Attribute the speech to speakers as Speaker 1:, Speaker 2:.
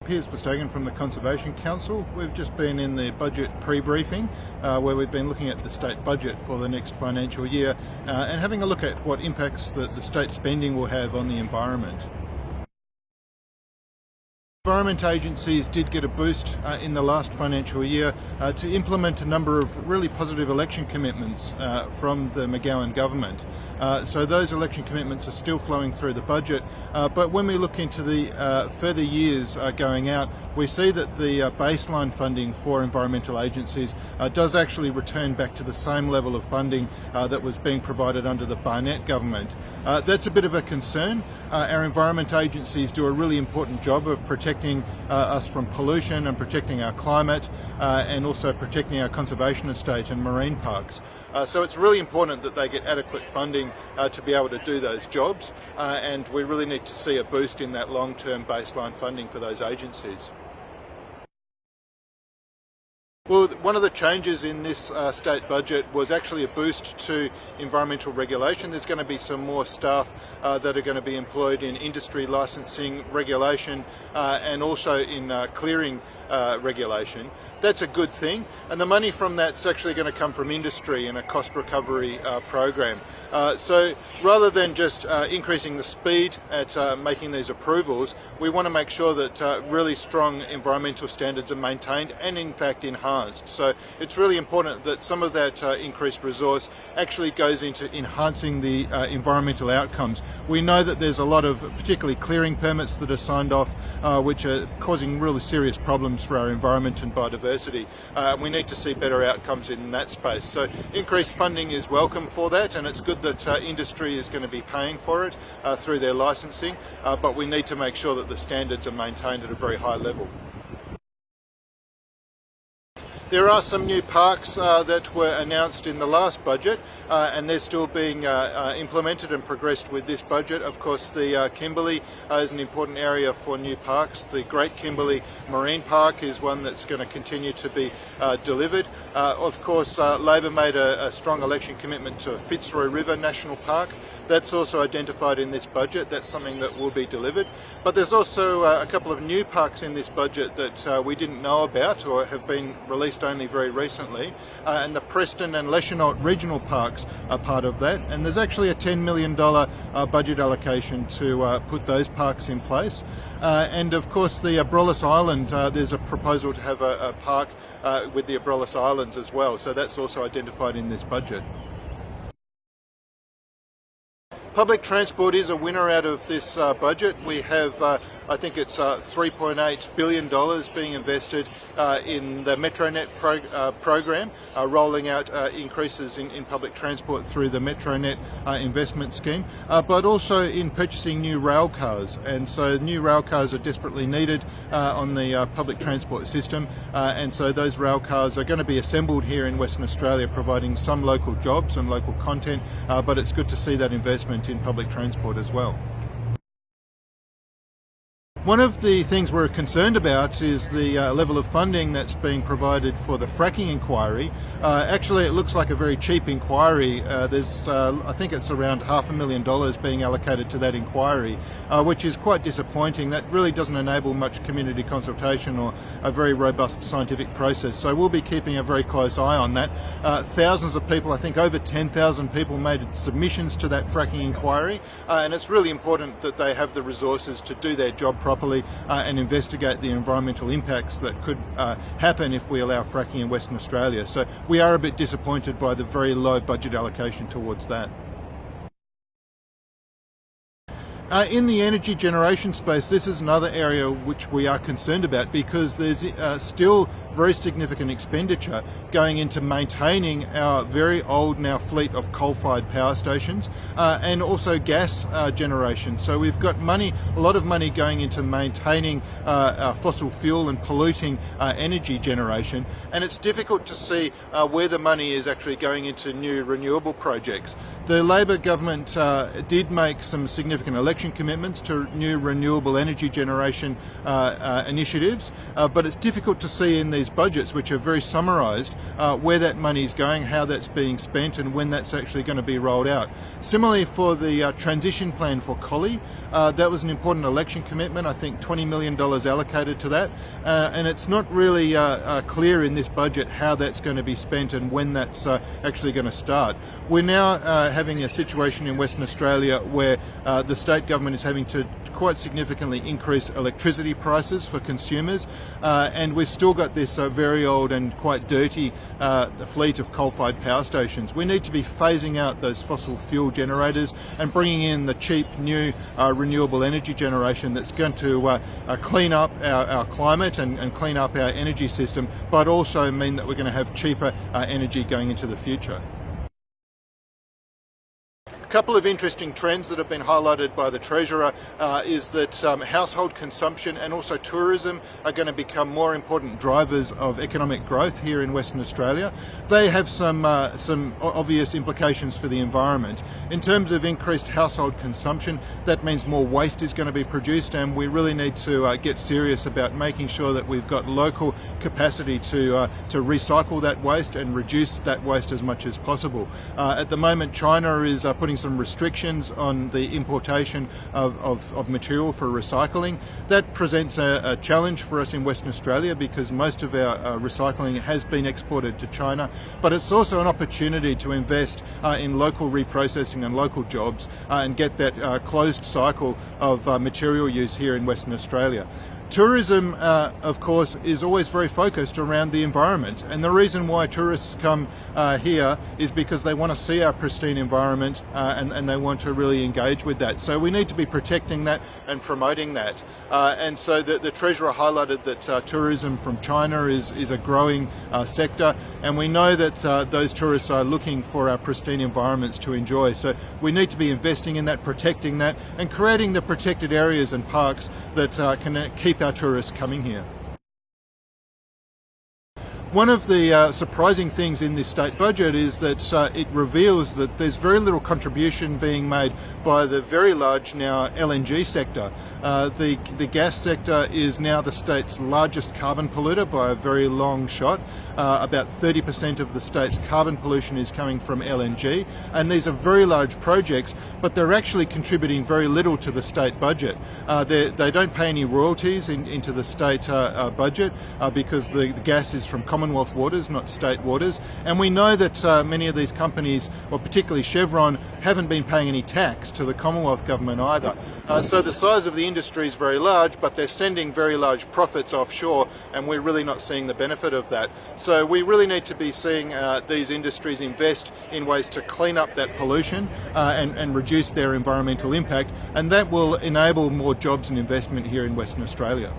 Speaker 1: Piers Verstegen from the Conservation Council. We've just been in the budget pre-briefing where we've been looking at the state budget for the next financial year and having a look at what impacts that the state spending will have on the environment. Environment agencies did get a boost in the last financial year to implement a number of really positive election commitments from the McGowan government. So those election commitments are still flowing through the budget, but when we look into the further years going out, we see that the baseline funding for environmental agencies does actually return back to the same level of funding that was being provided under the Barnett government. That's a bit of a concern. Our environment agencies do a really important job of protecting us from pollution and protecting our climate and also protecting our conservation estate and marine parks. So it's really important that they get adequate funding to be able to do those jobs, and we really need to see a boost in that long-term baseline funding for those agencies. Well, one of the changes in this state budget was actually a boost to environmental regulation. There's going to be some more staff that are going to be employed in industry licensing regulation and also in clearing regulation. That's a good thing, and the money from that's actually going to come from industry in a cost recovery program. So rather than just increasing the speed at making these approvals, we want to make sure that really strong environmental standards are maintained and in fact enhanced. So it's really important that some of that increased resource actually goes into enhancing the environmental outcomes. We know that there's a lot of particularly clearing permits that are signed off which are causing really serious problems for our environment and biodiversity. We need to see better outcomes in that space. So increased funding is welcome for that, and it's good that industry is going to be paying for it through their licensing, but we need to make sure that the standards are maintained at a very high level. There are some new parks that were announced in the last budget and they're still being implemented and progressed with this budget. Of course, the Kimberley is an important area for new parks. The Great Kimberley Marine Park is one that's going to continue to be delivered. Of course, Labor made a strong election commitment to Fitzroy River National Park. That's also identified in this budget. That's something that will be delivered. But there's also a couple of new parks in this budget that we didn't know about or have been released only very recently. And the Preston and Leschenault regional parks are part of that. And there's actually a $10 million budget allocation to put those parks in place. And of course the Abrolhos Island, there's a proposal to have a park with the Abrolhos Islands as well. So that's also identified in this budget. Public transport is a winner out of this budget. We have, I think it's $3.8 billion being invested in the MetroNet program, rolling out increases in public transport through the MetroNet investment scheme, but also in purchasing new rail cars. And so new rail cars are desperately needed on the public transport system, and so those rail cars are going to be assembled here in Western Australia, providing some local jobs and local content, but it's good to see that investment in public transport as well. One of the things we're concerned about is the level of funding that's being provided for the fracking inquiry. Actually, it looks like a very cheap inquiry. There's, I think it's around $500,000 being allocated to that inquiry, which is quite disappointing. That really doesn't enable much community consultation or a very robust scientific process. So we'll be keeping a very close eye on that. Thousands of people, I think over 10,000 people made submissions to that fracking inquiry, and it's really important that they have the resources to do their job properly and investigate the environmental impacts that could happen if we allow fracking in Western Australia. So we are a bit disappointed by the very low budget allocation towards that. In the energy generation space, this is another area which we are concerned about because there's still very significant expenditure going into maintaining our very old now fleet of coal-fired power stations and also gas generation. So we've got money, a lot of money going into maintaining fossil fuel and polluting energy generation, and it's difficult to see where the money is actually going into new renewable projects. The Labor government did make some significant election commitments to new renewable energy generation initiatives, but it's difficult to see in the these budgets, which are very summarised, where that money is going, how that's being spent, and when that's actually going to be rolled out. Similarly, for the transition plan for Collie, that was an important election commitment. I think $20 million allocated to that, and it's not really clear in this budget how that's going to be spent and when that's actually going to start. We're now having a situation in Western Australia where the state government is having to quite significantly increase electricity prices for consumers, and we've still got this very old and quite dirty fleet of coal-fired power stations. We need to be phasing out those fossil fuel generators and bringing in the cheap new renewable energy generation that's going to clean up our climate and clean up our energy system, but also mean that we're going to have cheaper energy going into the future. A couple of interesting trends that have been highlighted by the Treasurer is that household consumption and also tourism are going to become more important drivers of economic growth here in Western Australia. They have some obvious implications for the environment. In terms of increased household consumption, that means more waste is going to be produced, and we really need to get serious about making sure that we've got local capacity to recycle that waste and reduce that waste as much as possible. At the moment, China is putting some restrictions on the importation of material for recycling. That presents a challenge for us in Western Australia because most of our recycling has been exported to China, but it's also an opportunity to invest in local reprocessing and local jobs and get that closed cycle of material use here in Western Australia. Tourism, of course, is always very focused around the environment, and the reason why tourists come here is because they want to see our pristine environment and they want to really engage with that. So we need to be protecting that and promoting that. And so the Treasurer highlighted that tourism from China is a growing sector, and we know that those tourists are looking for our pristine environments to enjoy. So we need to be investing in that, protecting that, and creating the protected areas and parks that can keep our tourists coming here. One of the surprising things in this state budget is that it reveals that there's very little contribution being made by the very large now LNG sector. The gas sector is now the state's largest carbon polluter by a very long shot. About 30% of the state's carbon pollution is coming from LNG, and these are very large projects, but they're actually contributing very little to the state budget. They don't pay any royalties into the state budget because the gas is from Commonwealth waters, not state waters, and we know that many of these companies, well, particularly Chevron, haven't been paying any tax to the Commonwealth government either. So the size of the industry is very large, but they're sending very large profits offshore, and we're really not seeing the benefit of that. So we really need to be seeing these industries invest in ways to clean up that pollution and reduce their environmental impact, and that will enable more jobs and investment here in Western Australia.